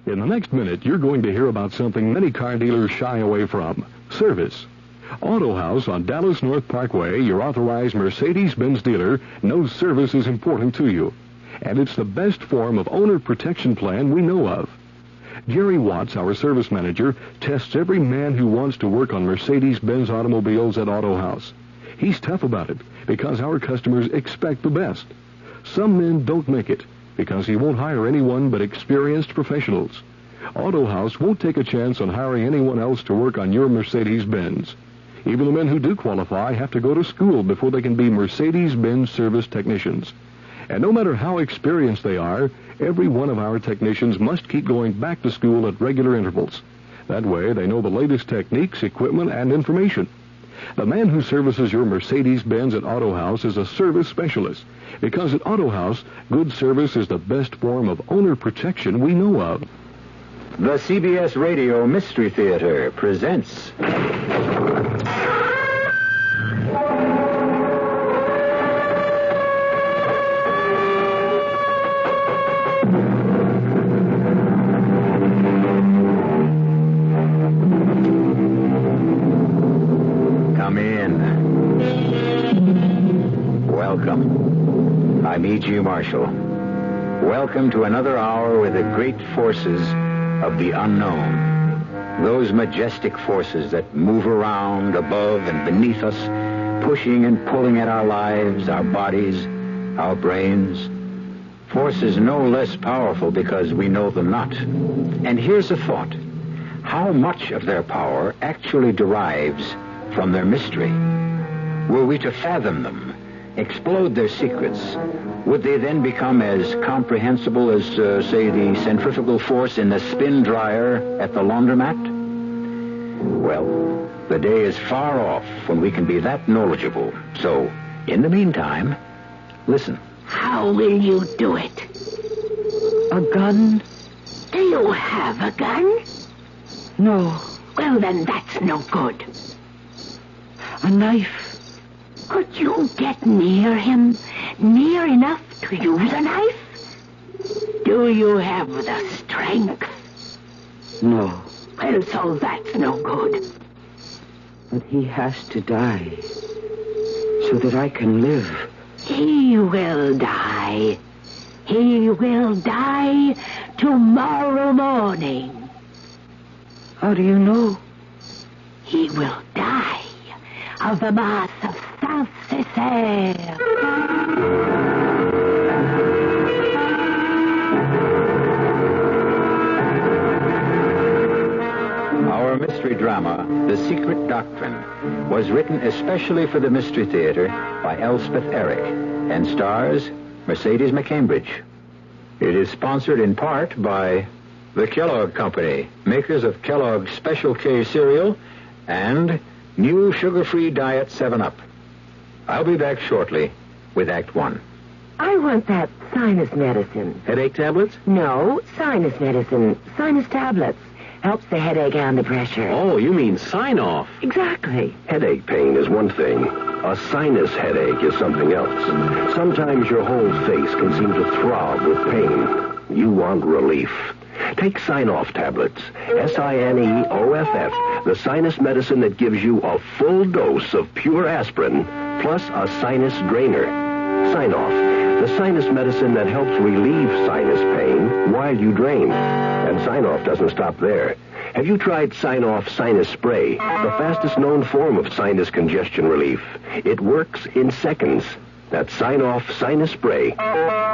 In the next minute, you're going to hear about something many car dealers shy away from: service. Auto House on Dallas North Parkway, your authorized Mercedes-Benz dealer, knows service is important to you. And it's the best form of owner protection plan we know of. Jerry Watts, our service manager, tests every man who wants to work on Mercedes-Benz automobiles at Auto House. He's tough about it because our customers expect the best. Some men don't make it because he won't hire anyone but experienced professionals. Auto House won't take a chance on hiring anyone else to work on your Mercedes-Benz. Even the men who do qualify have to go to school before they can be Mercedes-Benz service technicians. And no matter how experienced they are, every one of our technicians must keep going back to school at regular intervals. That way, they know the latest techniques, equipment, and information. The man who services your Mercedes-Benz at Auto House is a service specialist, because at Auto House, good service is the best form of owner protection we know of. The CBS Radio Mystery Theater presents... Come in. Welcome. I'm E.G. Marshall. Welcome to another hour with the great forces of the unknown. Those majestic forces that move around above and beneath us, pushing and pulling at our lives, our bodies, our brains. Forces no less powerful because we know them not. And here's a thought. How much of their power actually derives from their mystery? Were we to fathom them, explode their secrets, would they then become as comprehensible as, say, the centrifugal force in the spin dryer at the laundromat? Well, the day is far off when we can be that knowledgeable. So, in the meantime, listen. How will you do it? A gun? Do you have a gun? No. Well, then that's no good. A knife? Could you get near him? Near enough to use a knife? Do you have the strength? No. Well, so that's no good. But he has to die so that I can live. He will die. He will die tomorrow morning. How do you know? He will die of the mass of Saint-Césaire. Our mystery drama, The Secret Doctrine, was written especially for the Mystery Theater by Elspeth Eric and stars Mercedes McCambridge. It is sponsored in part by the Kellogg Company, makers of Kellogg's Special K cereal and new sugar-free Diet 7-Up. I'll be back shortly with Act 1. I want that sinus medicine. Headache tablets? No, sinus medicine. Sinus tablets. Helps the headache and the pressure. Oh, you mean sign-off. Exactly. Headache pain is one thing. A sinus headache is something else. Sometimes your whole face can seem to throb with pain. You want relief. Take Sign-Off tablets. Sineoff, the sinus medicine that gives you a full dose of pure aspirin, plus a sinus drainer. Sign-Off, the sinus medicine that helps relieve sinus pain while you drain. And Sign-Off doesn't stop there. Have you tried Sign-Off Sinus Spray, the fastest known form of sinus congestion relief? It works in seconds. That's Sign-Off Sinus Spray.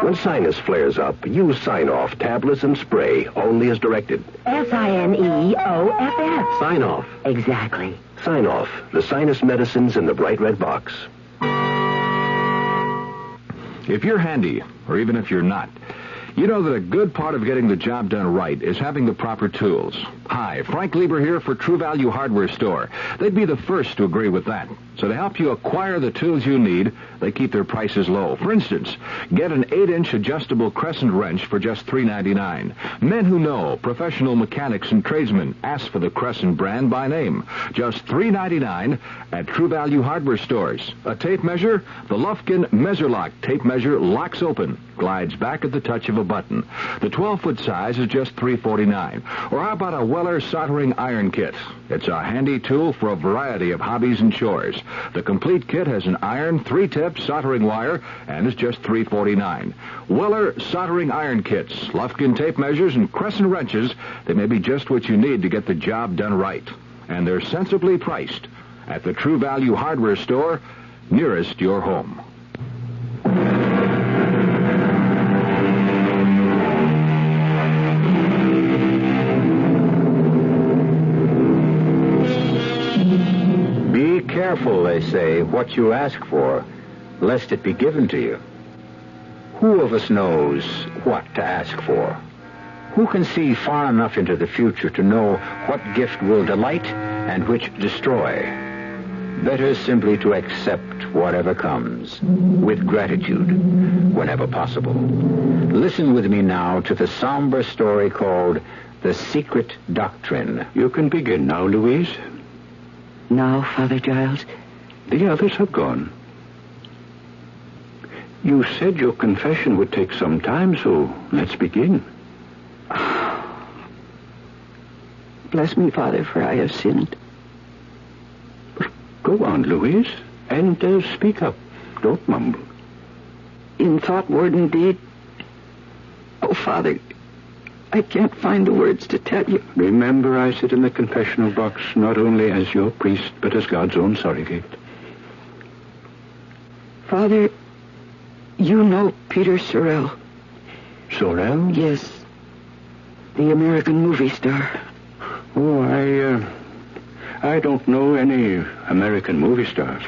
When sinus flares up, use Sign-Off tablets and spray only as directed. Sineoff. Sign-Off. Exactly. Sign-Off, the sinus medicines in the bright red box. If you're handy, or even if you're not, you know that a good part of getting the job done right is having the proper tools. Hi, Frank Lieber here for True Value Hardware Store. They'd be the first to agree with that. So to help you acquire the tools you need, they keep their prices low. For instance, get an 8-inch adjustable crescent wrench for just $3.99. Men who know, professional mechanics and tradesmen, ask for the Crescent brand by name. Just $3.99 at True Value Hardware Stores. A tape measure? The Lufkin Measure-Lock tape measure locks open, glides back at the touch of a button. The 12-foot size is just $3.49. Or how about a Weller soldering iron kit? It's a handy tool for a variety of hobbies and chores. The complete kit has an iron, 3-tip soldering wire, and is just $3.49. Weller soldering iron kits, Lufkin tape measures, and Crescent wrenches, they may be just what you need to get the job done right. And they're sensibly priced at the True Value Hardware Store nearest your home. Careful, they say, what you ask for, lest it be given to you. Who of us knows what to ask for? Who can see far enough into the future to know what gift will delight and which destroy? Better simply to accept whatever comes, with gratitude, whenever possible. Listen with me now to the somber story called The Secret Doctrine. You can begin now, Louise. Now, Father Giles? The others have gone. You said your confession would take some time, so let's begin. Bless me, Father, for I have sinned. Go on, Louise, and speak up. Don't mumble. In thought, word, and deed. Oh, Father, I can't find the words to tell you. Remember, I sit in the confessional box not only as your priest, but as God's own surrogate. Father, you know Peter Sorrell. Sorrell? Yes. The American movie star. Oh, I don't know any American movie stars.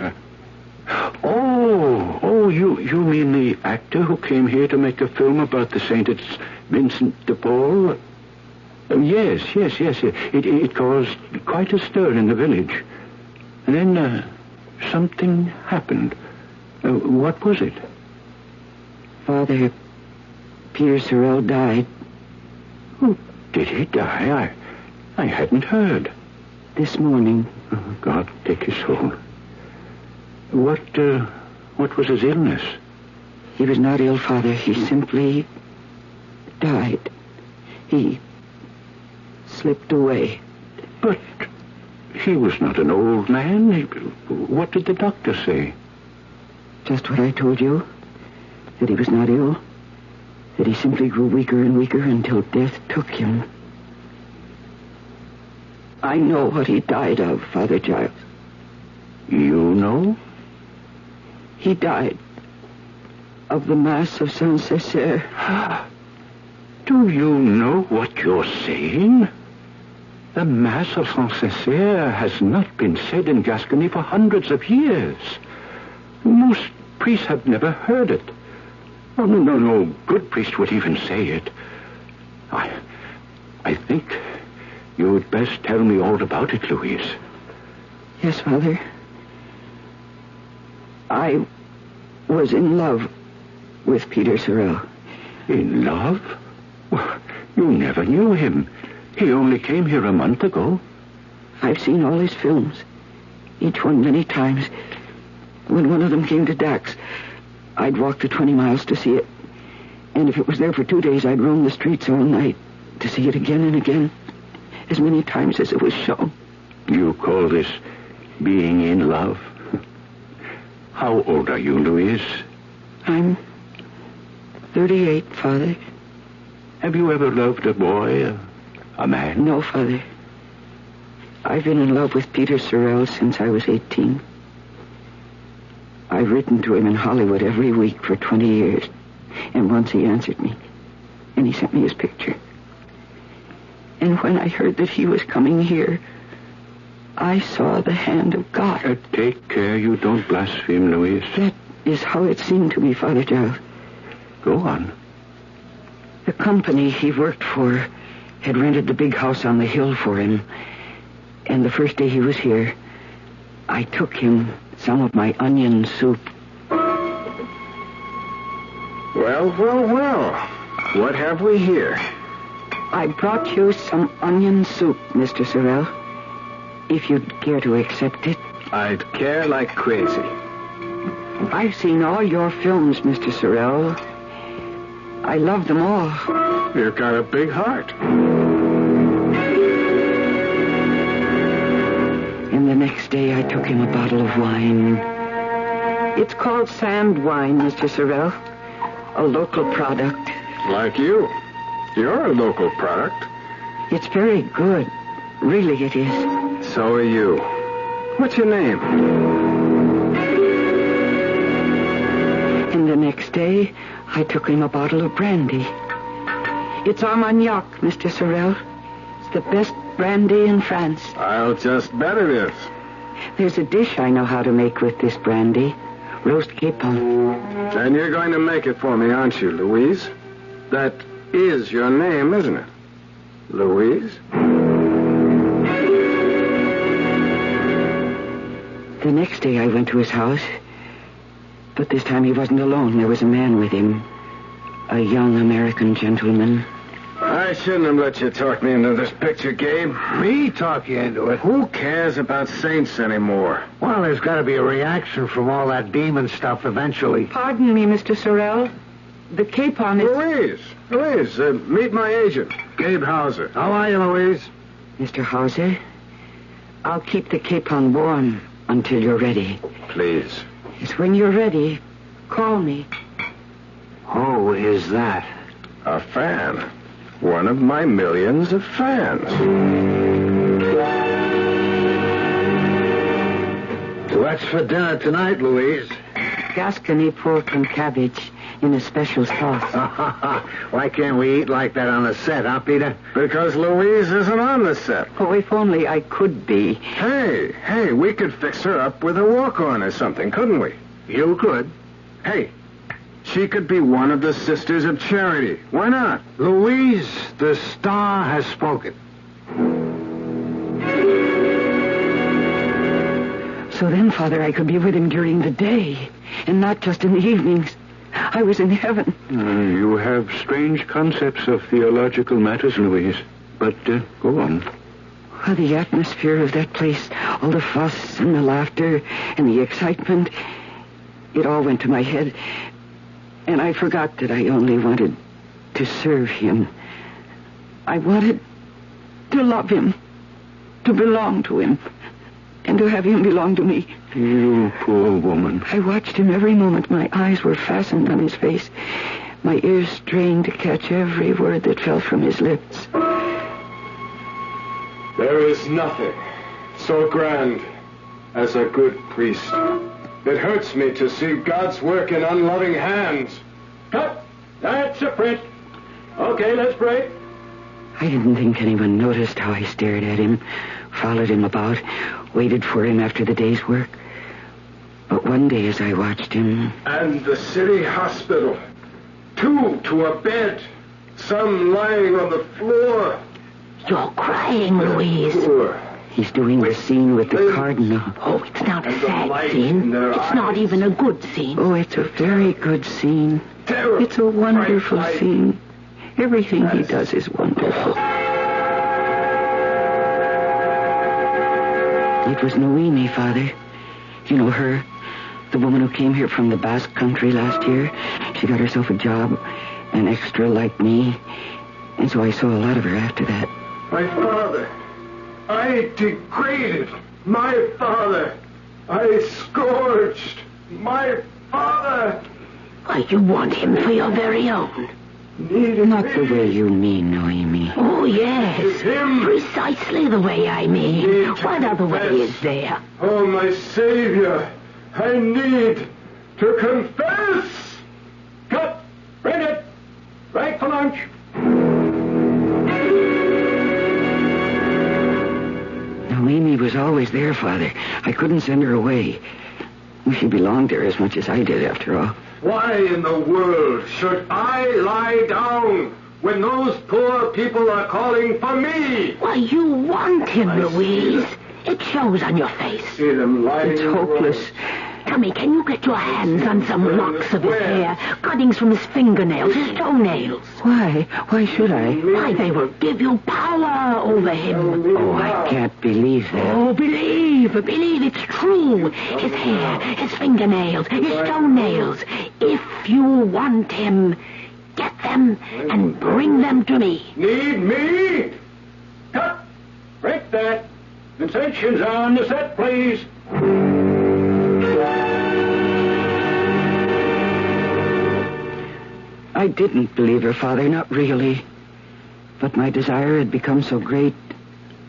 Oh, you mean the actor who came here to make a film about the saint? It's Vincent de Paul? Yes. It caused quite a stir in the village. And then something happened. What was it? Father, Peter Sorrell died. Oh, did he die? I hadn't heard. This morning. Oh, God take his soul. What was his illness? He was not ill, Father. He simply died. He slipped away. But he was not an old man. What did the doctor say? Just what I told you. That he was not ill. That he simply grew weaker and weaker until death took him. I know what he died of, Father Giles. You know? He died of the Mass of Saint-Césaire. Do you know what you're saying? The Mass of Saint-Césaire has not been said in Gascony for hundreds of years. Most priests have never heard it. Oh, no good priest would even say it. I think you would best tell me all about it, Louise. Yes, Father. I was in love with Peter Sorrell. In love? Well, you never knew him. He only came here a month ago. I've seen all his films. Each one many times. When one of them came to Dax, I'd walk the 20 miles to see it. And if it was there for 2 days, I'd roam the streets all night to see it again and again, as many times as it was shown. You call this being in love? How old are you, Louise? I'm 38, Father. Have you ever loved a boy, a man? No, Father. I've been in love with Peter Sorrell since I was 18. I've written to him in Hollywood every week for 20 years. And once he answered me. And he sent me his picture. And when I heard that he was coming here, I saw the hand of God. Take care you don't blaspheme, Louise. That is how it seemed to me, Father Giles. Go on. The company he worked for had rented the big house on the hill for him. And the first day he was here, I took him some of my onion soup. Well. What have we here? I brought you some onion soup, Mr. Sorrel. If you'd care to accept it. I'd care like crazy. I've seen all your films, Mr. Sorrel. I love them all. You've got a big heart. And the next day I took him a bottle of wine. It's called sand wine, Mr. Sorrel. A local product. Like you. You're a local product. It's very good. Really, it is. So are you. What's your name? And the next day, I took him a bottle of brandy. It's Armagnac, Mr. Sorrel. It's the best brandy in France. I'll just bet it is. There's a dish I know how to make with this brandy. Roast capon. And you're going to make it for me, aren't you, Louise? That is your name, isn't it? Louise? The next day I went to his house. But this time he wasn't alone. There was a man with him. A young American gentleman. I shouldn't have let you talk me into this picture, Gabe. Me talk you into it? Who cares about saints anymore? Well, there's got to be a reaction from all that demon stuff eventually. Pardon me, Mr. Sorrel. The capon is... Louise, meet my agent, Gabe Hauser. How are you, Louise? Mr. Hauser, I'll keep the capon warm until you're ready. Please. Yes, when you're ready, call me. Who is that? A fan. One of my millions of fans. What's for dinner tonight, Louise? Gascony pork and cabbage in a special sauce. Why can't we eat like that on the set, huh, Peter? Because Louise isn't on the set. Oh, if only I could be. Hey, we could fix her up with a walk-on or something, couldn't we? You could. Hey, she could be one of the Sisters of Charity. Why not? Louise, the star has spoken. So then, Father, I could be with him during the day, and not just in the evenings. I was in heaven. You have strange concepts of theological matters, Louise. But go on. Oh, the atmosphere of that place, all the fuss and the laughter and the excitement, it all went to my head. And I forgot that I only wanted to serve him. I wanted to love him, to belong to him, and to have him belong to me. You poor woman. I watched him every moment. My eyes were fastened on his face. My ears strained to catch every word that fell from his lips. There is nothing so grand as a good priest. It hurts me to see God's work in unloving hands. Cut! That's a print. Okay, let's break. I didn't think anyone noticed how I stared at him, followed him about, waited for him after the day's work. But one day as I watched him... And the city hospital. 2 to a bed. Some lying on the floor. You're crying, Louise. Poor. He's doing the scene with the cardinal. Oh, it's not a sad scene. It's not even a good scene. Oh, it's a very good scene. Terrible. It's a wonderful scene. Everything he does is wonderful. It was Noemi, Father. You know her, the woman who came here from the Basque country last year. She got herself a job, an extra like me, and so I saw a lot of her after that. My father. I degraded my father. I scourged my father. Why, you want him for your very own. Not the way you mean, Noemi. Oh, yes. It's him. Precisely the way I mean. What other way is there? Oh, my Savior. I need to confess. Cut! Bring it! Break for lunch! Noemi was always there, Father. I couldn't send her away. She belonged there as much as I did, after all. Why in the world should I lie down when those poor people are calling for me? Why, you want him, Louise. It shows on your face. See them lying. It's hopeless. Tell me, can you get your hands on some locks of his hair, cuttings from his fingernails, his toenails? Why? Why should I? Why, they will give you power over him. Oh, I can't believe that. Oh, believe it's true. His hair, his fingernails, his toenails. If you want him, get them and bring them to me. Need me? Cut! Break that. Insertions on the set, please. I didn't believe her, Father, not really. But my desire had become so great,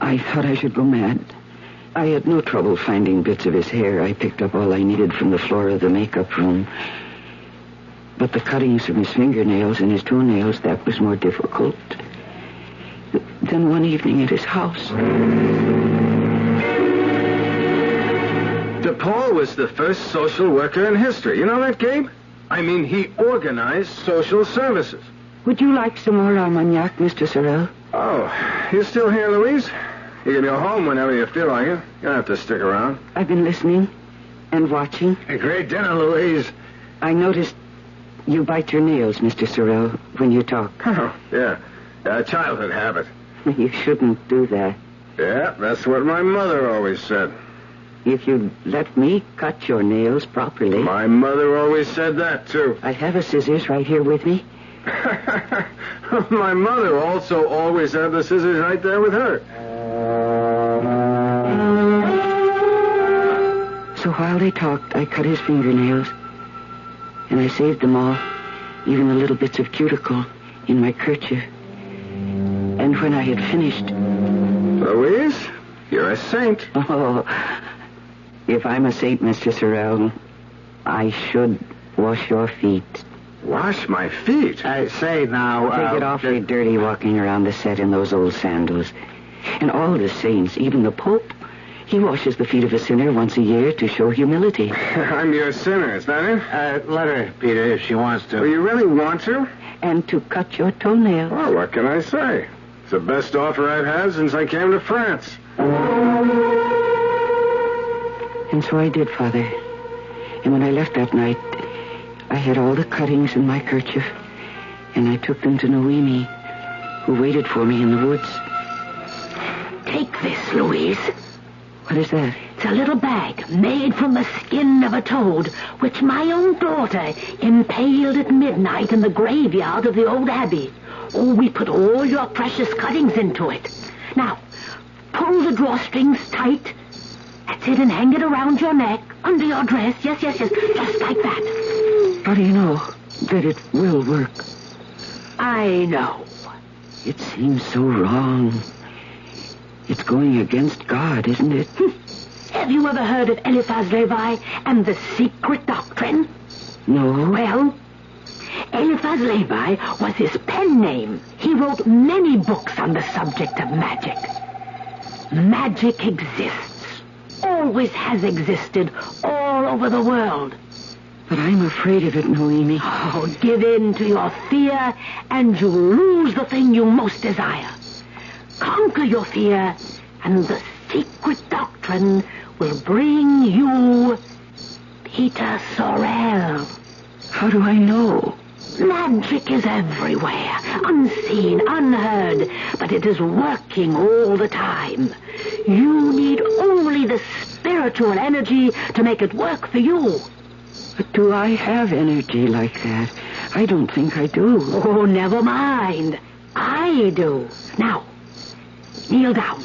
I thought I should go mad. I had no trouble finding bits of his hair. I picked up all I needed from the floor of the makeup room. But the cuttings from his fingernails and his toenails, that was more difficult. Then one evening at his house... DePaul was the first social worker in history. You know that, Gabe? I mean, he organized social services. Would you like some more Armagnac, Mr. Sorrel? Oh, you still here, Louise? You can go home whenever you feel like it. You don't have to stick around. I've been listening and watching. A great dinner, Louise. I noticed you bite your nails, Mr. Sorrel, when you talk. Oh, yeah. A childhood habit. You shouldn't do that. Yeah, that's what my mother always said. If you'd let me cut your nails properly... My mother always said that, too. I have a scissors right here with me. My mother also always had the scissors right there with her. So while they talked, I cut his fingernails. And I saved them all, even the little bits of cuticle, in my kerchief. And when I had finished... Louise, you're a saint. Oh, if I'm a saint, Mr. Sorrel, I should wash your feet. Wash my feet? I say now... They get awfully dirty walking around the set in those old sandals. And all the saints, even the Pope, he washes the feet of a sinner once a year to show humility. I'm your sinner, is that it? let her, Peter, if she wants to. Well, you really want to? And to cut your toenails. Well, what can I say? It's the best offer I've had since I came to France. And so I did, Father. And when I left that night, I had all the cuttings in my kerchief, and I took them to Noemi, who waited for me in the woods. Take this, Louise. What is that? It's a little bag made from the skin of a toad, which my own daughter impaled at midnight in the graveyard of the old abbey. Oh, we put all your precious cuttings into it. Now, pull the drawstrings tight. That's it, and hang it around your neck, under your dress. Yes, just like that. How do you know that it will work? I know. It seems so wrong. It's going against God, isn't it? Have you ever heard of Eliphaz Levi and the secret doctrine? No. Well, Eliphaz Levi was his pen name. He wrote many books on the subject of magic. Magic exists. Always has existed all over the world. But I'm afraid of it, Noemi. Oh, give in to your fear, and you'll lose the thing you most desire. Conquer your fear, and the secret doctrine will bring you Peter Sorrel. How do I know? Magic is everywhere, unseen, unheard, but it is working all the time. You need only the spiritual energy to make it work for you. But do I have energy like that? I don't think I do. Oh, never mind. I do. Now, kneel down.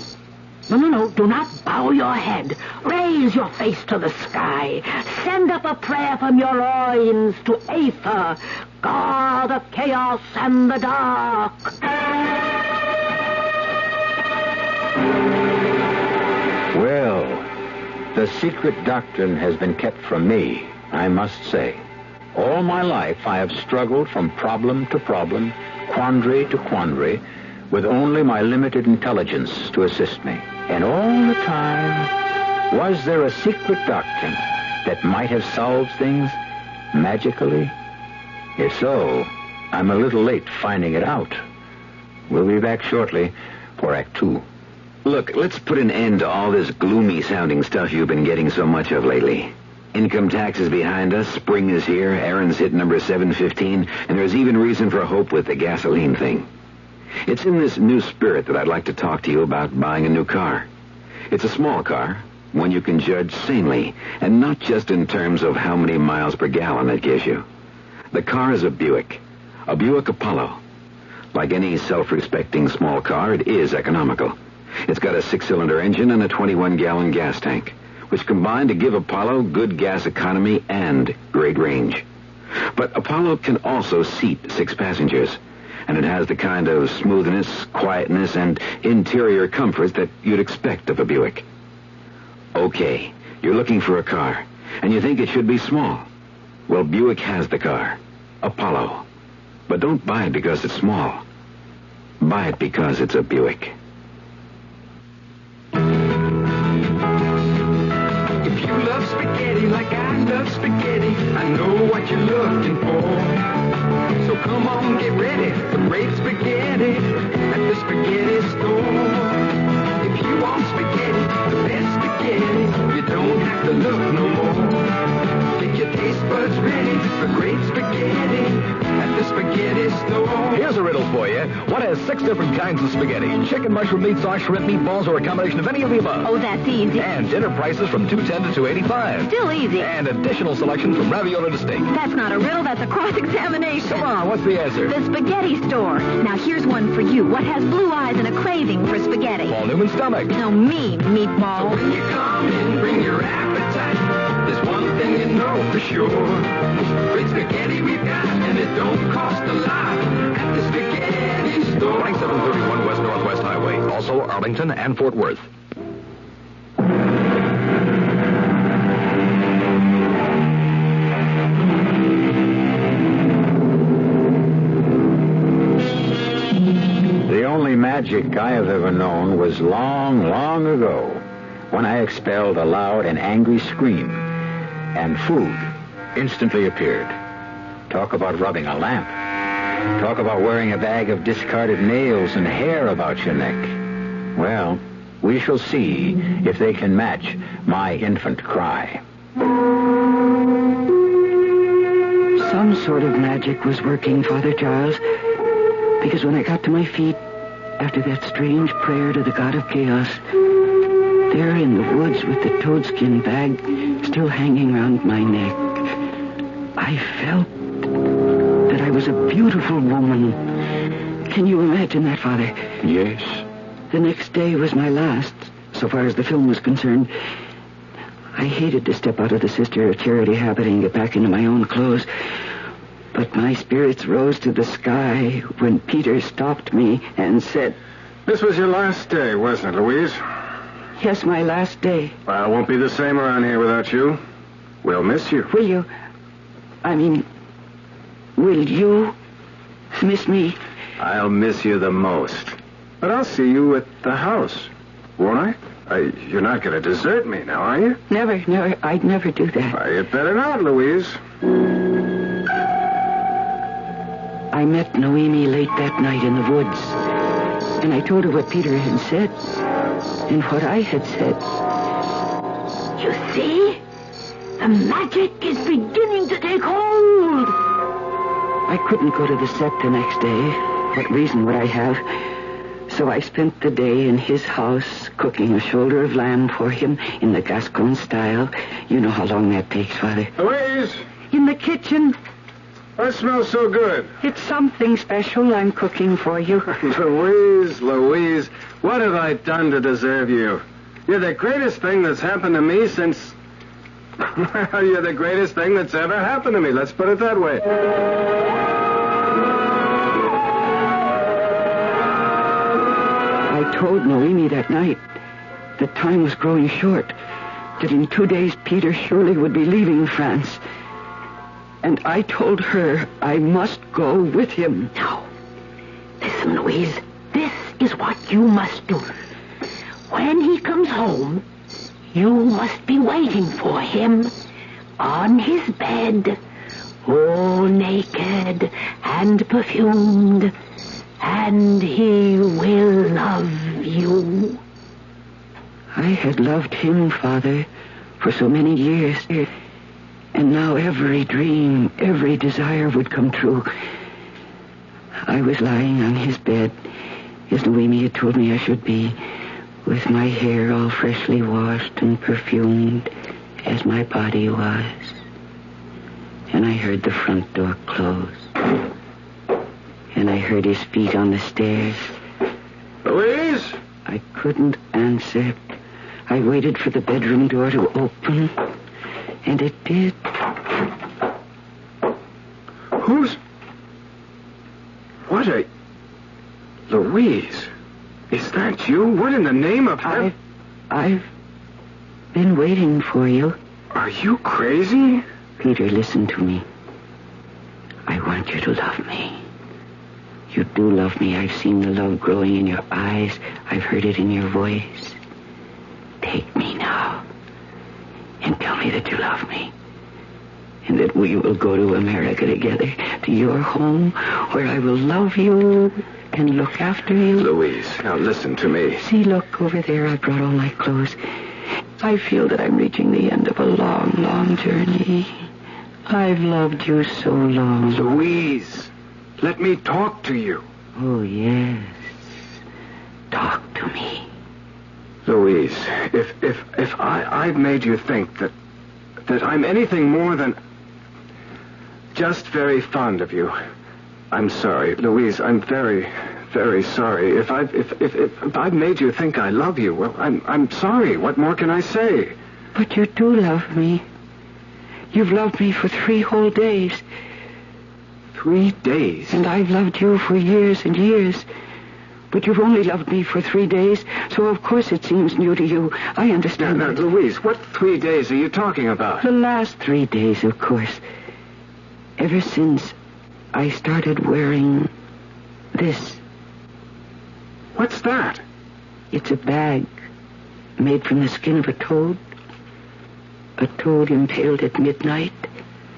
No, do not bow your head. Raise your face to the sky. Send up a prayer from your loins to Aether, god of chaos and the dark. Well, the secret doctrine has been kept from me, I must say. All my life I have struggled from problem to problem, quandary to quandary, with only my limited intelligence to assist me. And all the time, was there a secret doctrine that might have solved things magically? If so, I'm a little late finding it out. We'll be back shortly for Act 2. Look, let's put an end to all this gloomy-sounding stuff you've been getting so much of lately. Income tax is behind us, spring is here, Aaron's hit number 715, and there's even reason for hope with the gasoline thing. It's in this new spirit that I'd like to talk to you about buying a new car. It's a small car, one you can judge sanely, and not just in terms of how many miles per gallon it gives you. The car is a Buick Apollo. Like any self-respecting small car, it is economical. It's got a 6-cylinder engine and a 21-gallon gas tank, which combine to give Apollo good gas economy and great range. But Apollo can also seat 6 passengers, and it has the kind of smoothness, quietness, and interior comforts that you'd expect of a Buick. Okay, you're looking for a car, and you think it should be small. Well, Buick has the car, Apollo. But don't buy it because it's small. Buy it because it's a Buick. If you love spaghetti like I love spaghetti, I know what you're looking for. So come on, get ready for great spaghetti at the spaghetti store. If you want spaghetti, the best spaghetti, you don't have to look no more. Get your taste buds ready for great spaghetti at the spaghetti store. Here's a riddle for you. What has 6 different kinds of spaghetti? Chicken, mushroom, meat sauce, shrimp, meatballs, or a combination of any of the above? Oh, that's easy. And dinner prices from $2.10 to $2.85. Still easy. And additional selection from ravioli to steak. That's not a riddle, that's a cross-examination. Come on, what's the answer? The spaghetti store. Now, here's one for you. What has blue eyes and a craving for spaghetti? Paul Newman's stomach. No, me, meatball. So when you come in, bring your appetite. There's one thing you know for sure. Great spaghetti we've got, and it don't cost a lot at the spaghetti store. 2731 West Northwest Highway. Also Arlington and Fort Worth. The only magic I have ever known was long, long ago, when I expelled a loud and angry scream, and food instantly appeared. Talk about rubbing a lamp. Talk about wearing a bag of discarded nails and hair about your neck. Well, we shall see if they can match my infant cry. Some sort of magic was working, Father Charles, because when I got to my feet after that strange prayer to the God of Chaos, there in the woods with the toadskin bag still hanging round my neck, I felt that I was a beautiful woman. Can you imagine that, Father? Yes. The next day was my last, so far as the film was concerned. I hated to step out of the Sister of Charity habit and get back into my own clothes, but my spirits rose to the sky when Peter stopped me and said... This was your last day, wasn't it, Louise? Yes, my last day. Well, it won't be the same around here without you. We'll miss you. Will you... will you miss me? I'll miss you the most. But I'll see you at the house, won't I? You're not going to desert me now, are you? Never. I'd never do that. Why, you better not, Louise. I met Noemi late that night in the woods, and I told her what Peter had said and what I had said. You see? The magic is beginning to take hold. I couldn't go to the set the next day. What reason would I have? So I spent the day in his house cooking a shoulder of lamb for him in the Gascon style. You know how long that takes, Father. Louise! In the kitchen. What smells so good? It's something special I'm cooking for you. Louise, what have I done to deserve you? You're the greatest thing that's happened to me since... You're the greatest thing that's ever happened to me. Let's put it that way. I told Noemi that night that time was growing short, that in 2 days Peter surely would be leaving France. And I told her I must go with him. Now, listen, Louise. This is what you must do. When he comes home, you must be waiting for him on his bed, all naked and perfumed, and and he will love you. I had loved him, Father, for so many years. And now every dream, every desire would come true. I was lying on his bed, as Noemi had told me I should be, with my hair all freshly washed and perfumed, as my body was. And I heard the front door close. And I heard his feet on the stairs. Louise? I couldn't answer. I waited for the bedroom door to open, and it did. What a... Louise, is that you? What in the name of heaven? I've been waiting for you. Are you crazy? Peter, listen to me. I want you to love me. You do love me. I've seen the love growing in your eyes. I've heard it in your voice. Take me now and tell me that you love me. And that we will go to America together, to your home, where I will love you and look after you. Louise, now listen to me. See, look, over there, I brought all my clothes. I feel that I'm reaching the end of a long, long journey. I've loved you so long. Louise, let me talk to you. Oh, yes. Talk to me. Louise, if I've made you think that I'm anything more than just very fond of you, I'm sorry, Louise. I'm very, very sorry. If I've made you think I love you, well, I'm sorry. What more can I say? But you do love me. You've loved me for 3 whole days. 3 days? And I've loved you for years and years. But you've only loved me for 3 days, so of course it seems new to you. I understand. Now, Louise, what 3 days are you talking about? The last 3 days, of course. Ever since I started wearing this. What's that? It's a bag made from the skin of a toad. A toad impaled at midnight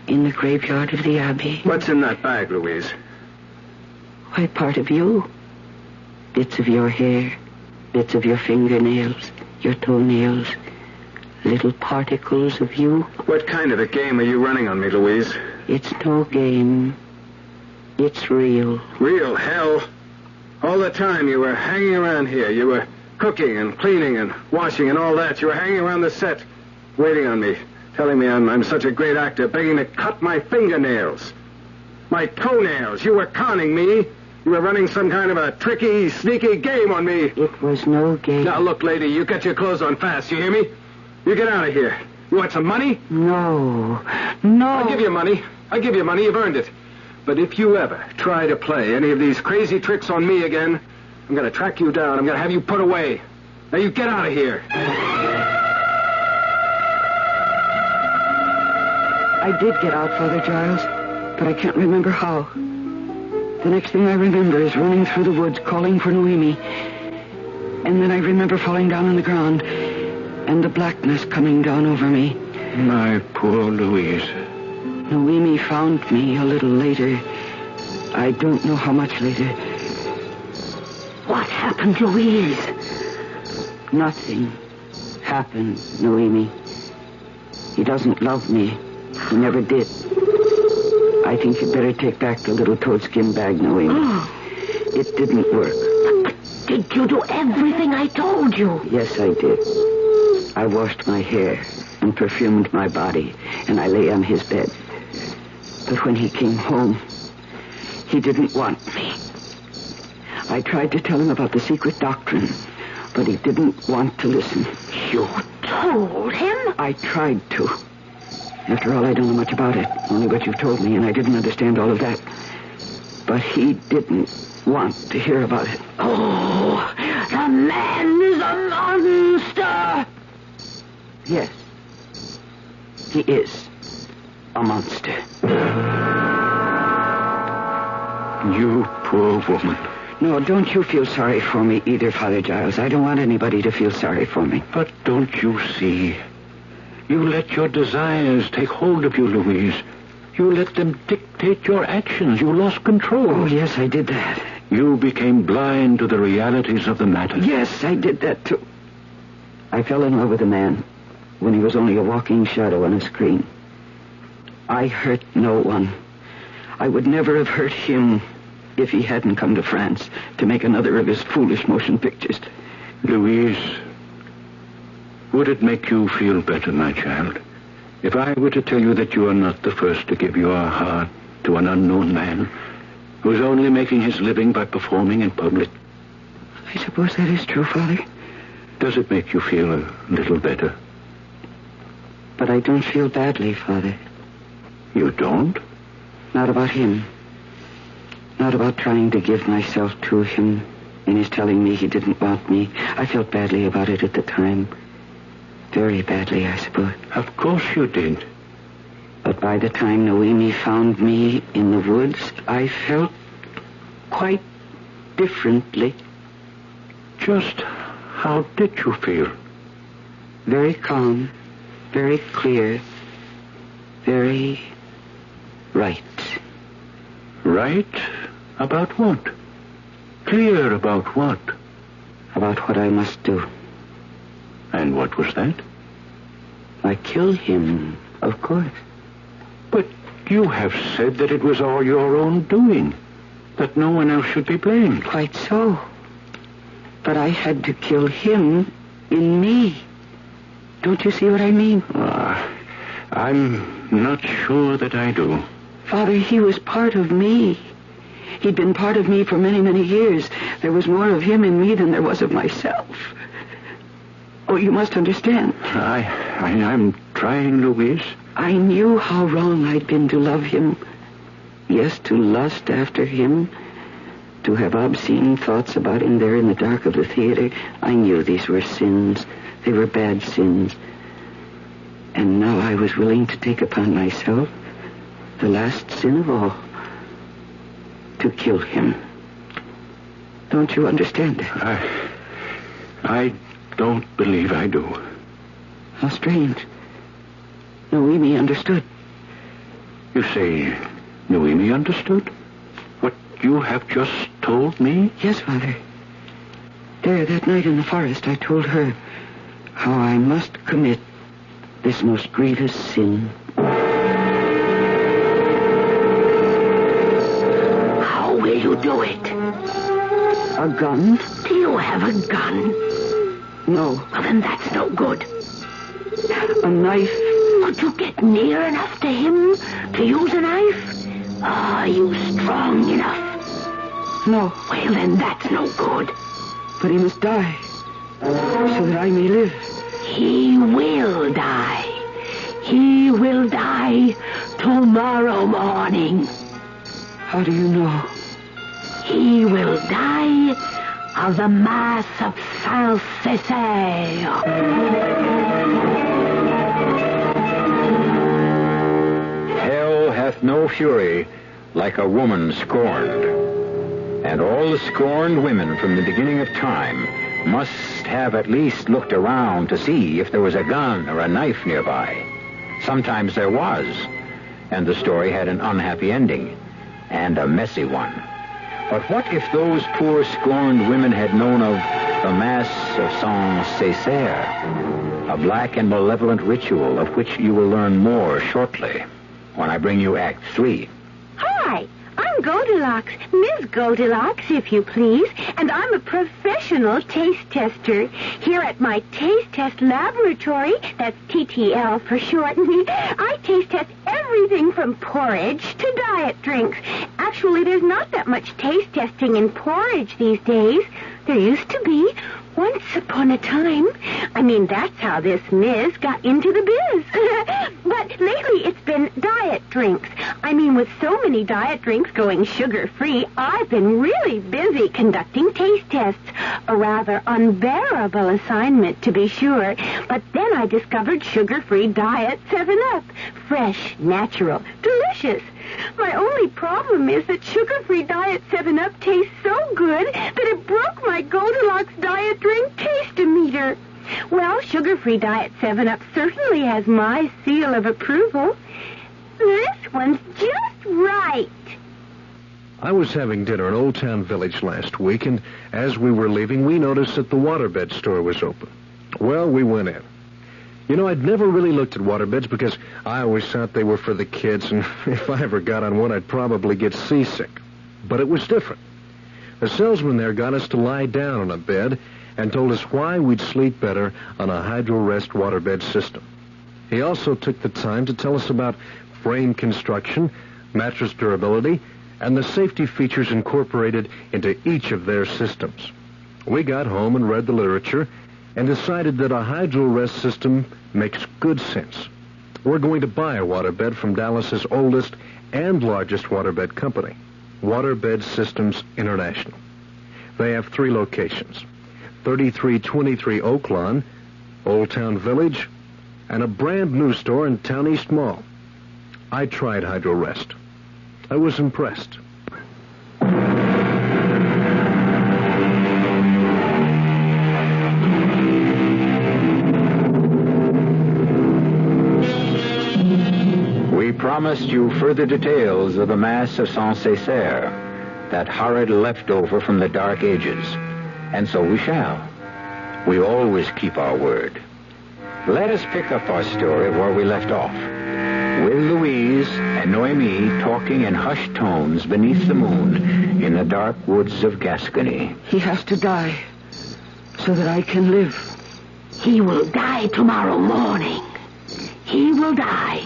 in the graveyard of the Abbey. What's in that bag, Louise? Why, part of you. Bits of your hair, bits of your fingernails, your toenails, little particles of you. What kind of a game are you running on me, Louise? It's no game. It's real. Real hell. All the time you were hanging around here. You were cooking and cleaning and washing and all that. You were hanging around the set, waiting on me, telling me I'm such a great actor, begging to cut my fingernails, my toenails. You were conning me. You were running some kind of a tricky, sneaky game on me. It was no game. Now, look, lady, you get your clothes on fast, you hear me? You get out of here. You want some money? No. I'll give you money. You've earned it. But if you ever try to play any of these crazy tricks on me again, I'm going to track you down. I'm going to have you put away. Now, you get out of here. I did get out, Father Giles, but I can't remember how. The next thing I remember is running through the woods, calling for Noemi. And then I remember falling down on the ground, and the blackness coming down over me. My poor Louise. Noemi found me a little later. I don't know how much later. What happened, Louise? Nothing happened, Noemi. He doesn't love me. He never did. I think you'd better take back the little toadskin bag, Noemi. It didn't work. But did you do everything I told you? Yes, I did. I washed my hair and perfumed my body, and I lay on his bed. But when he came home, he didn't want me. I tried to tell him about the secret doctrine, but he didn't want to listen. You told him? I tried to. After all, I don't know much about it, only what you've told me, and I didn't understand all of that. But he didn't want to hear about it. Oh, the man is a monster! Yes, he is a monster. You poor woman. No, don't you feel sorry for me either, Father Giles. I don't want anybody to feel sorry for me. But don't you see? You let your desires take hold of you, Louise. You let them dictate your actions. You lost control. Oh, yes, I did that. You became blind to the realities of the matter. Yes, I did that too. I fell in love with a man when he was only a walking shadow on a screen. I hurt no one. I would never have hurt him if he hadn't come to France to make another of his foolish motion pictures. Louise, would it make you feel better, my child, if I were to tell you that you are not the first to give your heart to an unknown man who's only making his living by performing in public? I suppose that is true, Father. Does it make you feel a little better? But I don't feel badly, Father. You don't? Not about him. Not about trying to give myself to him and his telling me he didn't want me. I felt badly about it at the time. Very badly, I suppose. Of course you did. But by the time Noemi found me in the woods, I felt quite differently. Just how did you feel? Very calm, very clear, very right. Right? About what? Clear about what? About what I must do. And what was that? I kill him, of course. But you have said that it was all your own doing, that no one else should be blamed. Quite so. But I had to kill him in me. Don't you see what I mean? I'm not sure that I do. Father, he was part of me. He'd been part of me for many, many years. There was more of him in me than there was of myself. Oh, you must understand. I'm trying, Louise. I knew how wrong I'd been to love him. Yes, to lust after him. To have obscene thoughts about him there in the dark of the theater. I knew these were sins. They were bad sins. And now I was willing to take upon myself the last sin of all. To kill him. Don't you understand that? I don't believe I do. How strange. Noemi understood. You say Noemi understood? What you have just told me? Yes, Father. There, that night in the forest, I told her how I must commit this most grievous sin. How will you do it? A gun? Do you have a gun? No. Well, then that's no good. A knife? Could you get near enough to him to use a knife? Are you strong enough? No. Well, then that's no good. But he must die, so that I may live. He will die. He will die tomorrow morning. How do you know? He will die of the Mass of Saint-Césaire. Hell hath no fury like a woman scorned. And all the scorned women from the beginning of time must have at least looked around to see if there was a gun or a knife nearby. Sometimes there was, and the story had an unhappy ending, and a messy one. But what if those poor scorned women had known of the Mass of Saint-Césaire, a black and malevolent ritual of which you will learn more shortly when I bring you Act 3. Hi, I'm Goldilocks, Ms. Goldilocks, if you please, and I'm a professional taste tester. Here at my taste test laboratory, that's TTL for short, I taste test everything from porridge to diet drinks. Actually, there's not that much taste testing in porridge these days. There used to be. Once upon a time. I mean, that's how this Ms. got into the biz. But lately it's been diet drinks. I mean, with so many diet drinks going sugar-free, I've been really busy conducting taste tests. A rather unbearable assignment, to be sure. But then I discovered sugar-free diet 7-Up. Fresh, natural, delicious. My only problem is that sugar-free diet 7-Up tastes so good that it broke my Goldilocks diet drink taste-o-meter. Well, sugar-free diet 7-Up certainly has my seal of approval. This one's just right. I was having dinner in Old Town Village last week, and as we were leaving, we noticed that the waterbed store was open. Well, we went in. You know, I'd never really looked at waterbeds because I always thought they were for the kids, and if I ever got on one, I'd probably get seasick. But it was different. The salesman there got us to lie down on a bed and told us why we'd sleep better on a hydro-rest waterbed system. He also took the time to tell us about frame construction, mattress durability, and the safety features incorporated into each of their systems. We got home and read the literature and decided that a hydro-rest system makes good sense. We're going to buy a waterbed from Dallas's oldest and largest waterbed company, Waterbed Systems International. They have 3 locations, 3323 Oak Lawn, Old Town Village, and a brand new store in Town East Mall. I tried hydro-rest. I was impressed. We promised you further details of the Mass of Saint-Césaire, that horrid leftover from the Dark Ages. And so we shall. We always keep our word. Let us pick up our story where we left off, with Louise and Noemi talking in hushed tones beneath the moon in the dark woods of Gascony. He has to die so that I can live. He will die tomorrow morning. He will die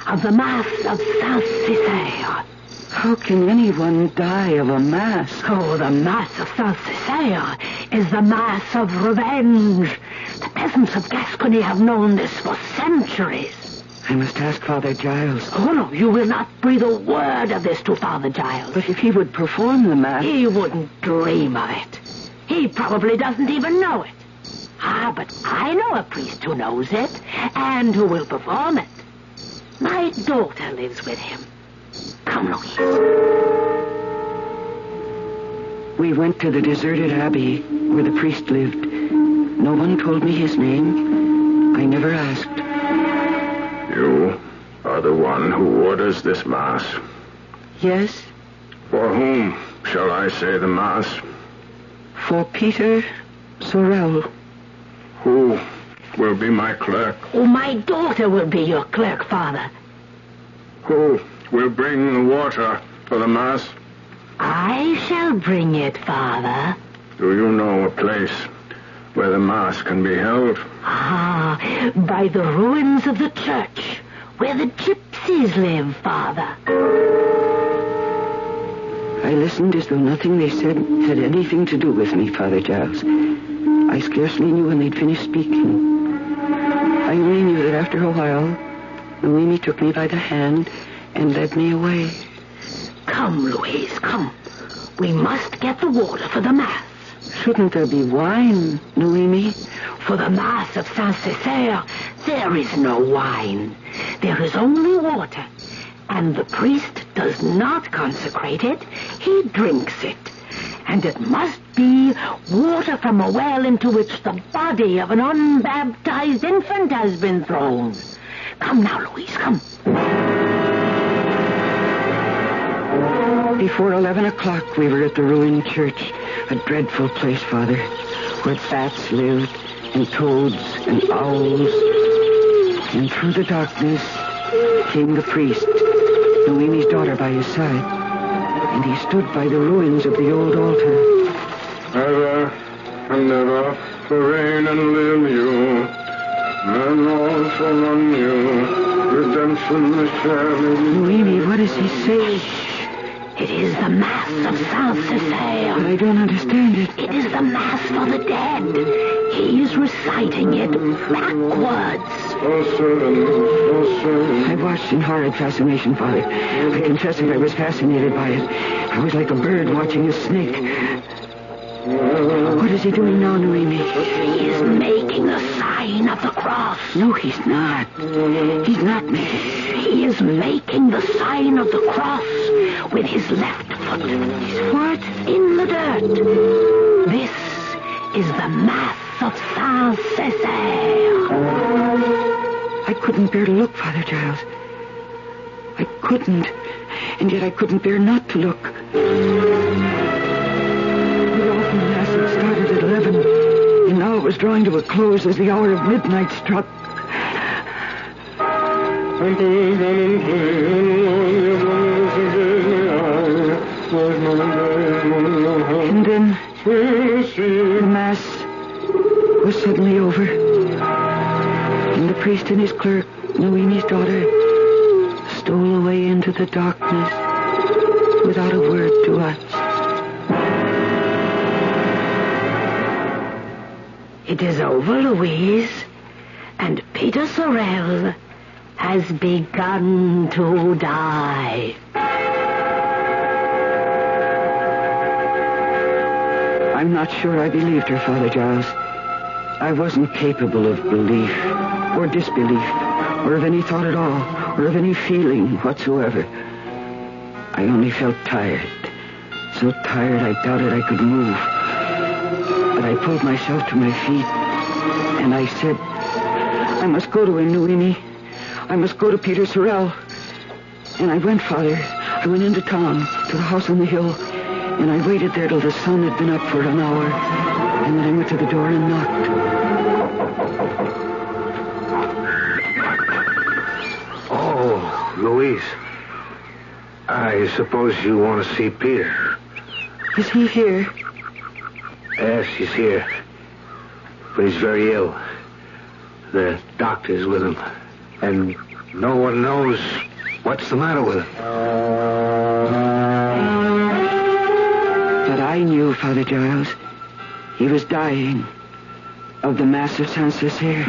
of the Mass of Saint-Césaire. How can anyone die of a mass? Oh, the Mass of Saint-Césaire is the Mass of revenge. The peasants of Gascony have known this for centuries. I must ask Father Giles. Oh, no, you will not breathe a word of this to Father Giles. But if he would perform the Mass... He wouldn't dream of it. He probably doesn't even know it. Ah, but I know a priest who knows it, and who will perform it. My daughter lives with him. Come, Louise. We went to the deserted abbey where the priest lived. No one told me his name. I never asked. You are the one who orders this Mass. Yes? For whom shall I say the Mass? For Peter Sorel. Who will be my clerk? Oh, my daughter will be your clerk, Father. Who will bring the water for the Mass? I shall bring it, Father. Do you know a place where the Mass can be held? Ah, by the ruins of the church, where the gypsies live, Father. I listened as though nothing they said had anything to do with me, Father Giles. I scarcely knew when they'd finished speaking. I only knew that after a while, Noemi took me by the hand and led me away. Come, Louise, come. We must get the water for the Mass. Shouldn't there be wine, Noemi? For the Mass of Saint-Césaire, there is no wine. There is only water. And the priest does not consecrate it. He drinks it. And it must be water from a well into which the body of an unbaptized infant has been thrown. Come now, Louise, come. Before 11 o'clock, we were at the ruined church. A dreadful place, Father, where bats lived, and toads, and owls. And through the darkness came the priest, Noemi's daughter by his side. And he stood by the ruins of the old altar. Ever and ever, to reign and live you, and also on you, redemption shall be. Noemi, what does he say? It is the Mass of Saint-Césaire. But I don't understand it. It is the Mass for the dead. He is reciting it backwards. I watched in horrid fascination, Father. I confess that I was fascinated by it. I was like a bird watching a snake. What is he doing now, Noemi? He is making the sign of the cross. No, he's not. He's not making. He is making the sign of the cross with his left foot. What? In the dirt. This is the Mass of Saint-Césaire. I couldn't bear to look, Father Giles. I couldn't. And yet I couldn't bear not to look. was drawing to a close as the hour of midnight struck. And then the Mass was suddenly over. And the priest and his clerk, Noemi's daughter, stole away into the darkness without a word to us. It is over, Louise, and Peter Sorrel has begun to die. I'm not sure I believed her, Father Giles. I wasn't capable of belief or disbelief or of any thought at all or of any feeling whatsoever. I only felt tired. So tired I doubted I could move. But I pulled myself to my feet and I said, I must go to him, Noemi. I must go to Peter Sorrel. And I went, Father. I went into town to the house on the hill. And I waited there till the sun had been up for an hour. And then I went to the door and knocked. Oh, Louise. I suppose you want to see Peter. Is he here? Yes, he's here. But he's very ill. The doctor's with him. And no one knows what's the matter with him. But I knew, Father Giles, he was dying of the Mass of Saint-Césaire.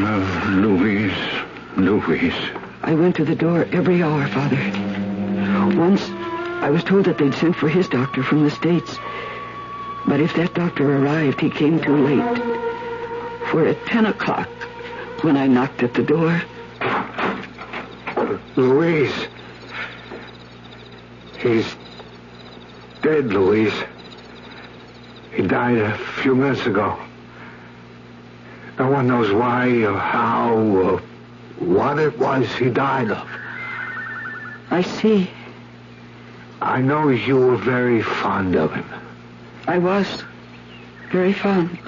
Louise. I went to the door every hour, Father. Once, I was told that they'd sent for his doctor from the States. But if that doctor arrived, he came too late. For at 10 o'clock, when I knocked at the door... Louise. He's dead, Louise. He died a few minutes ago. No one knows why or how or what it was he died of. I see. I know you were very fond of him. I was. Very fond.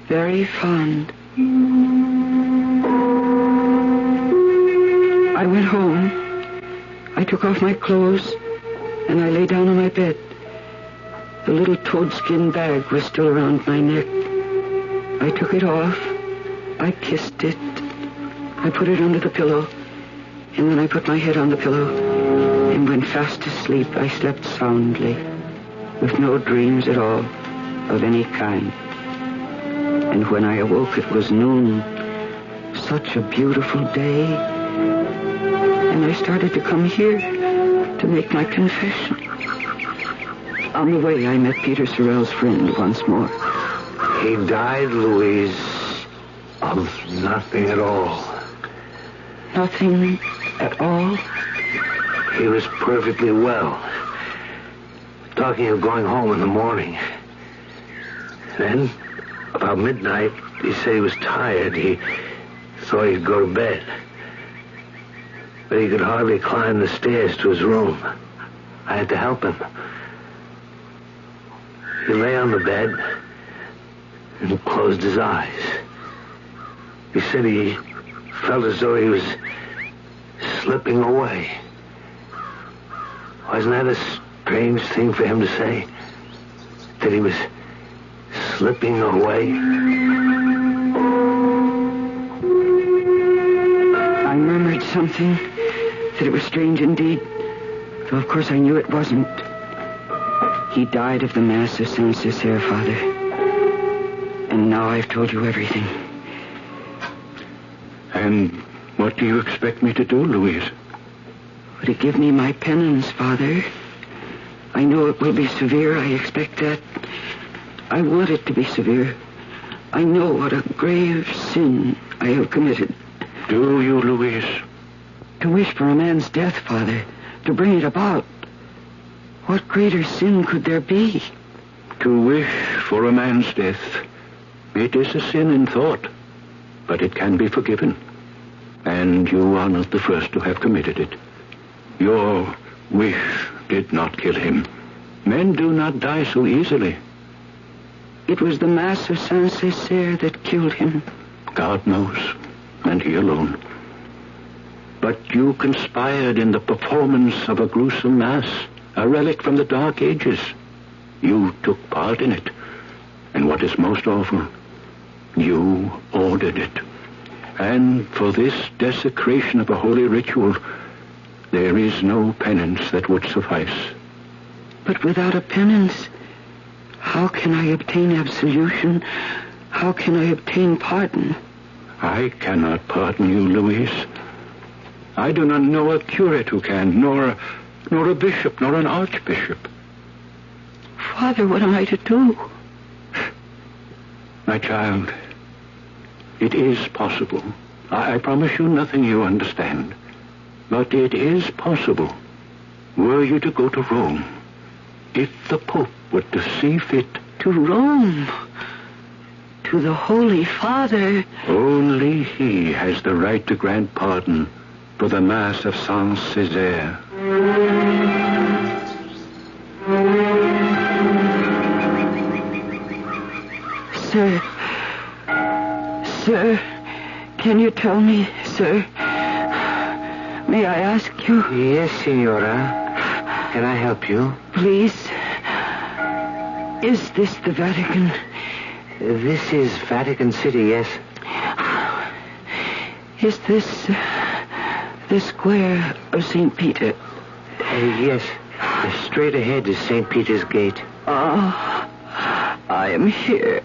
Very fond. I went home. I took off my clothes and I lay down on my bed. The little toadskin bag was still around my neck. I took it off. I kissed it. I put it under the pillow. And then I put my head on the pillow and went fast asleep. I slept soundly, with no dreams at all of any kind. And when I awoke, it was noon. Such a beautiful day. And I started to come here to make my confession. On the way, I met Peter Sorrel's friend once more. He died, Louise, of nothing at all. Nothing at all? He was perfectly well. Talking of going home in the morning. Then, about midnight, he said he was tired. He thought he'd go to bed. But he could hardly climb the stairs to his room. I had to help him. He lay on the bed and closed his eyes. He said he felt as though he was slipping away. Wasn't that a strange thing for him to say? That he was slipping away? I murmured something, that it was strange indeed, though of course I knew it wasn't. He died of the Mass of Saint-Césaire, Father. And now I've told you everything. And what do you expect me to do, Louise? To give me my penance, Father. I know it will be severe, I expect that. I want it to be severe. I know what a grave sin I have committed. Do you, Louise? To wish for a man's death, Father, to bring it about. What greater sin could there be? To wish for a man's death. It is a sin in thought, but it can be forgiven. And you are not the first to have committed it. Your wish did not kill him. Men do not die so easily. it was the Mass of Saint-Césaire that killed him. God knows, and he alone. But you conspired in the performance of a gruesome mass, a relic from the Dark Ages. You took part in it. And what is most awful, you ordered it. And for this desecration of a holy ritual, there is no penance that would suffice. But without a penance, how can I obtain absolution? How can I obtain pardon? I cannot pardon you, Louise. I do not know a curate who can, nor a bishop, nor an archbishop. Father, what am I to do? My child, it is possible. I promise you nothing you understand. But it is possible. Were you to go to Rome, if the Pope were to see fit... To Rome? To the Holy Father? Only he has the right to grant pardon for the Mass of Saint-Césaire. Sir, can you tell me, sir? May I ask you? Yes, Signora. Can I help you? Please. Is this the Vatican? This is Vatican City, yes. Is this the square of St. Peter? Yes. Straight ahead is St. Peter's Gate. Oh, I am here.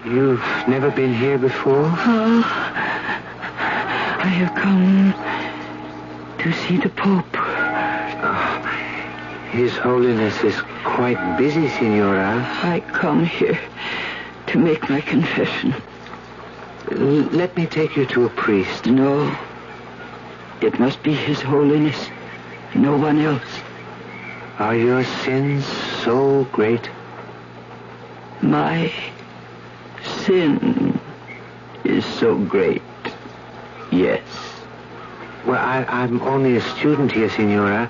You've never been here before? Oh, I have come to see the Pope. His Holiness is quite busy, Signora. I come here to make my confession. Let me take you to a priest. No. It must be His Holiness. No one else. Are your sins so great? My sin is so great. Yes. Well, I'm only a student here, Signora,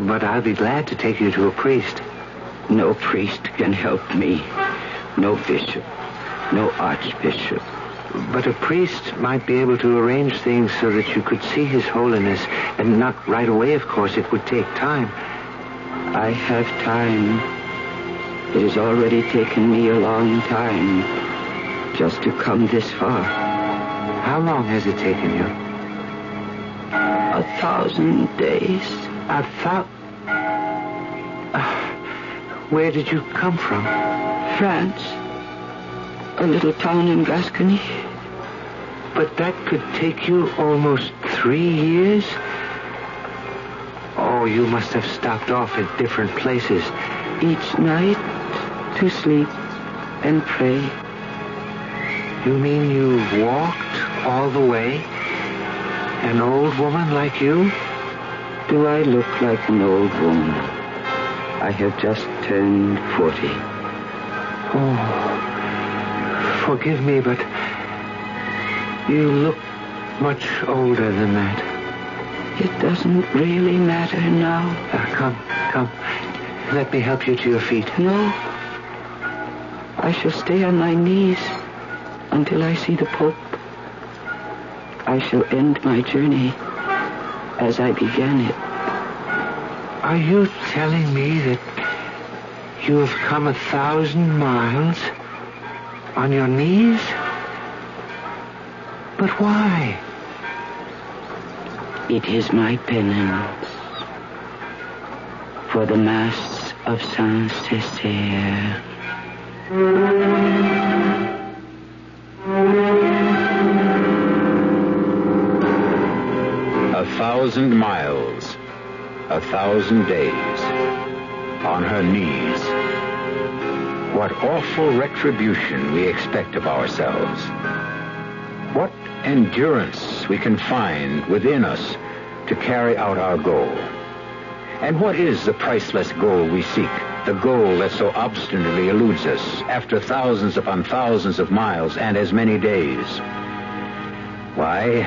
but I'll be glad to take you to a priest. No priest can help me. No bishop. No archbishop. But a priest might be able to arrange things so that you could see His Holiness, and not right away, of course. It would take time. I have time. It has already taken me a long time just to come this far. How long has it taken you? 1,000 days. Where did you come from? France. A little town in Gascony. But that could take you almost 3 years? Oh, you must have stopped off at different places. Each night to sleep and pray. You mean you walked all the way? An old woman like you? Do I look like an old woman? I have just turned 40. Oh, forgive me, but you look much older than that. It doesn't really matter now. Come. Let me help you to your feet. No. I shall stay on my knees until I see the Pope. I shall end my journey as I began it. Are you telling me that you have come 1,000 miles on your knees? But why? It is my penance for the Mass of Saint-Césaire. 1,000 miles, 1,000 days, on her knees. What awful retribution we expect of ourselves. What endurance we can find within us to carry out our goal. And what is the priceless goal we seek? The goal that so obstinately eludes us after thousands upon thousands of miles and as many days. Why,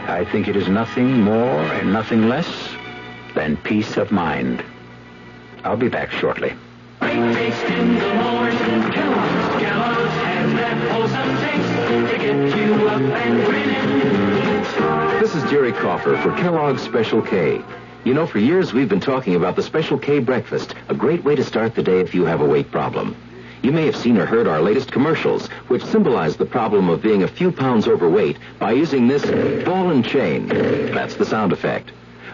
I think it is nothing more and nothing less than peace of mind. I'll be back shortly. Great taste in the morning, Kellogg's up and grinning. This is Jerry Coffer for Kellogg's Special K. You know, for years we've been talking about the Special K breakfast, a great way to start the day if you have a weight problem. You may have seen or heard our latest commercials, which symbolize the problem of being a few pounds overweight by using this ball and chain. That's the sound effect.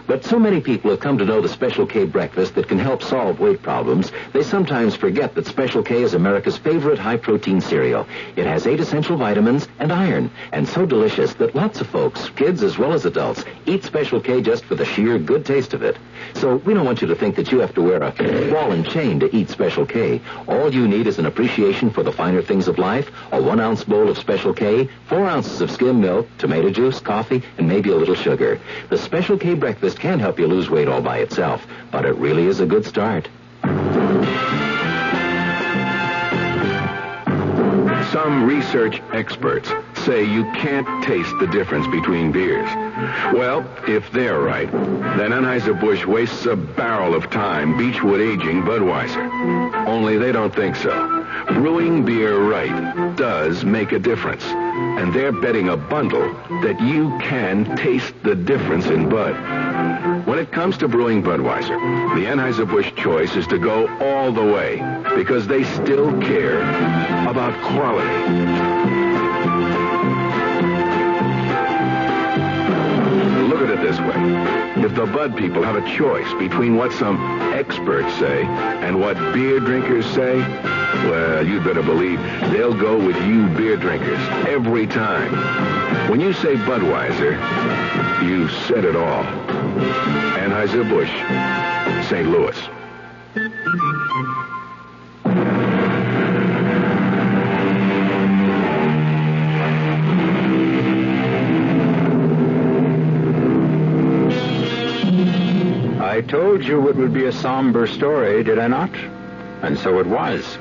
But so many people have come to know the Special K breakfast that can help solve weight problems, they sometimes forget that Special K is America's favorite high-protein cereal. It has 8 essential vitamins and iron, and so delicious that lots of folks, kids as well as adults, eat Special K just for the sheer good taste of it. So we don't want you to think that you have to wear a ball and chain to eat Special K. All you need is an appreciation for the finer things of life, a 1-ounce bowl of Special K, 4 ounces of skim milk, tomato juice, coffee, and maybe a little sugar. The Special K breakfast can help you lose weight all by itself, but it really is a good start. Some research experts say you can't taste the difference between beers. Well, if they're right, then Anheuser-Busch wastes a barrel of time Beechwood aging Budweiser. Only they don't think so. Brewing beer right does make a difference. And they're betting a bundle that you can taste the difference in Bud. When it comes to brewing Budweiser, the Anheuser-Busch choice is to go all the way because they still care about quality. Look at it this way. If the Bud people have a choice between what some experts say and what beer drinkers say, well, you'd better believe they'll go with you beer drinkers every time. When you say Budweiser, you said it all. Anheuser-Busch, St. Louis. I told you it would be a somber story, did I not? And so it was.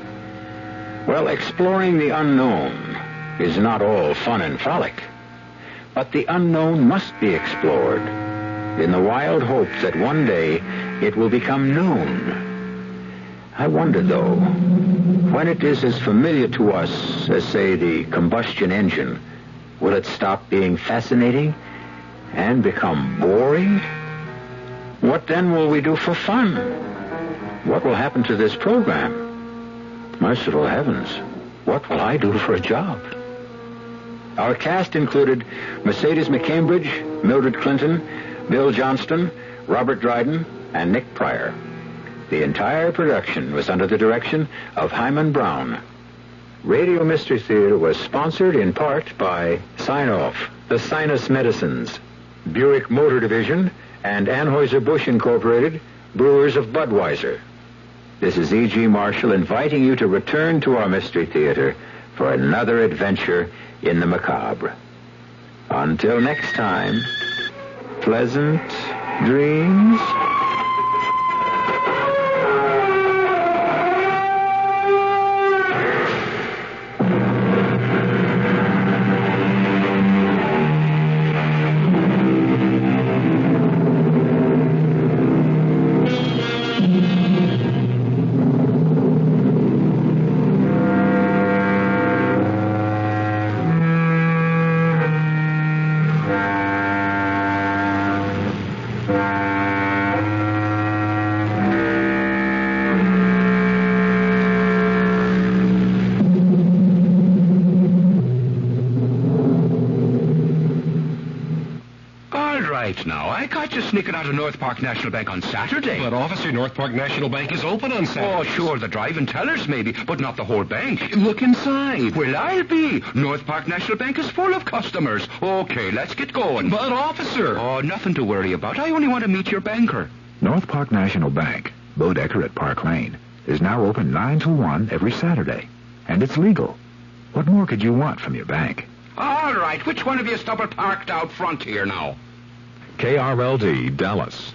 Well, exploring the unknown is not all fun and frolic. But the unknown must be explored in the wild hope that one day it will become known. I wonder, though, when it is as familiar to us as, say, the combustion engine, will it stop being fascinating and become boring? What then will we do for fun? What will happen to this program? Merciful heavens, what will I do for a job? Our cast included Mercedes McCambridge, Mildred Clinton, Bill Johnston, Robert Dryden, and Nick Pryor. The entire production was under the direction of Hyman Brown. Radio Mystery Theater was sponsored in part by Sign-Off, the Sinus Medicines, Buick Motor Division, and Anheuser-Busch Incorporated, brewers of Budweiser. This is E.G. Marshall inviting you to return to our Mystery Theater for another adventure in the macabre. Until next time, pleasant dreams. Now, I caught you sneaking out of North Park National Bank on Saturday. But, officer, North Park National Bank is open on Saturday. Oh, sure, the drive-in tellers maybe, but not the whole bank. Look inside. Well, I'll be. North Park National Bank is full of customers. Okay, let's get going. But, officer... Oh, nothing to worry about. I only want to meet your banker. North Park National Bank, Bodecker at Park Lane, is now open 9 to 1 every Saturday. And it's legal. What more could you want from your bank? All right, which one of you stubborn parked out front here now? KRLD, Dallas.